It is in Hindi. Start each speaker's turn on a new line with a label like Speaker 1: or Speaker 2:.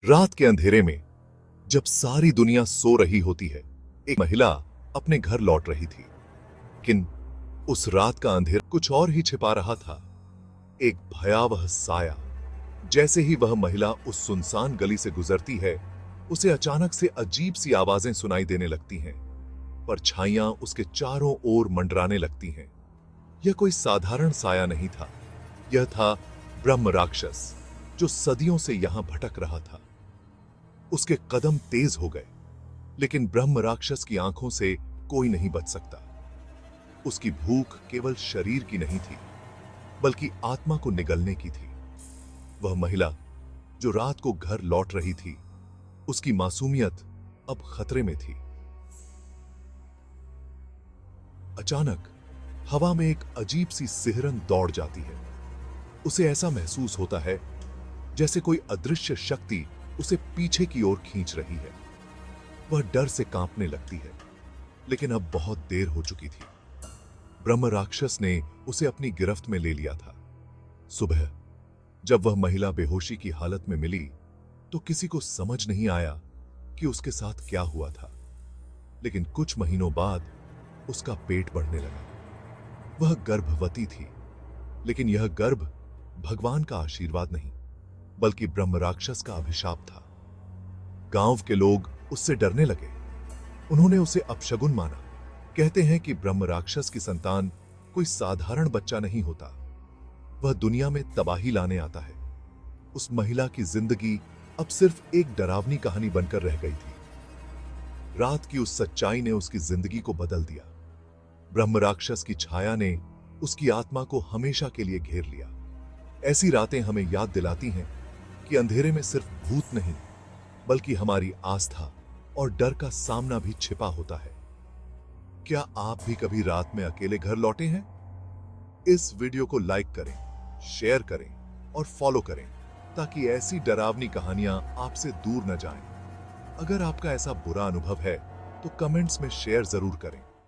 Speaker 1: रात के अंधेरे में जब सारी दुनिया सो रही होती है, एक महिला अपने घर लौट रही थी। लेकिन उस रात का अंधेरा कुछ और ही छिपा रहा था। एक भयावह साया। जैसे ही वह महिला उस सुनसान गली से गुजरती है, उसे अचानक से अजीब सी आवाजें सुनाई देने लगती हैं। परछाइयां उसके चारों ओर मंडराने लगती हैं। यह कोई साधारण साया नहीं था। यह था ब्रह्म राक्षस, जो सदियों से यहां भटक रहा था। उसके कदम तेज हो गए, लेकिन ब्रह्म राक्षस की आंखों से कोई नहीं बच सकता। उसकी भूख केवल शरीर की नहीं थी, बल्कि आत्मा को निगलने की थी। वह महिला जो रात को घर लौट रही थी, उसकी मासूमियत अब खतरे में थी। अचानक हवा में एक अजीब सी सिहरन दौड़ जाती है। उसे ऐसा महसूस होता है जैसे कोई अदृश्य शक्ति उसे पीछे की ओर खींच रही है। वह डर से कांपने लगती है, लेकिन अब बहुत देर हो चुकी थी। ब्रह्म राक्षस ने उसे अपनी गिरफ्त में ले लिया था। सुबह जब वह महिला बेहोशी की हालत में मिली, तो किसी को समझ नहीं आया कि उसके साथ क्या हुआ था। लेकिन कुछ महीनों बाद उसका पेट बढ़ने लगा। वह गर्भवती थी, लेकिन यह गर्भ भगवान का आशीर्वाद नहीं, बल्कि ब्रह्म राक्षस का अभिशाप था। गांव के लोग उससे डरने लगे। उन्होंने उसे अपशगुन माना। कहते हैं कि ब्रह्म राक्षस की संतान कोई साधारण बच्चा नहीं होता, वह दुनिया में तबाही लाने आता है। उस महिला की जिंदगी अब सिर्फ एक डरावनी कहानी बनकर रह गई थी। रात की उस सच्चाई ने उसकी जिंदगी को बदल दिया। ब्रह्म राक्षस की छाया ने उसकी आत्मा को हमेशा के लिए घेर लिया। ऐसी रातें हमें याद दिलाती हैं कि अंधेरे में सिर्फ भूत नहीं, बल्कि हमारी आस्था और डर का सामना भी छिपा होता है। क्या आप भी कभी रात में अकेले घर लौटे हैं? इस वीडियो को लाइक करें, शेयर करें और फॉलो करें, ताकि ऐसी डरावनी कहानियां आपसे दूर न जाएं। अगर आपका ऐसा बुरा अनुभव है, तो कमेंट्स में शेयर जरूर करें।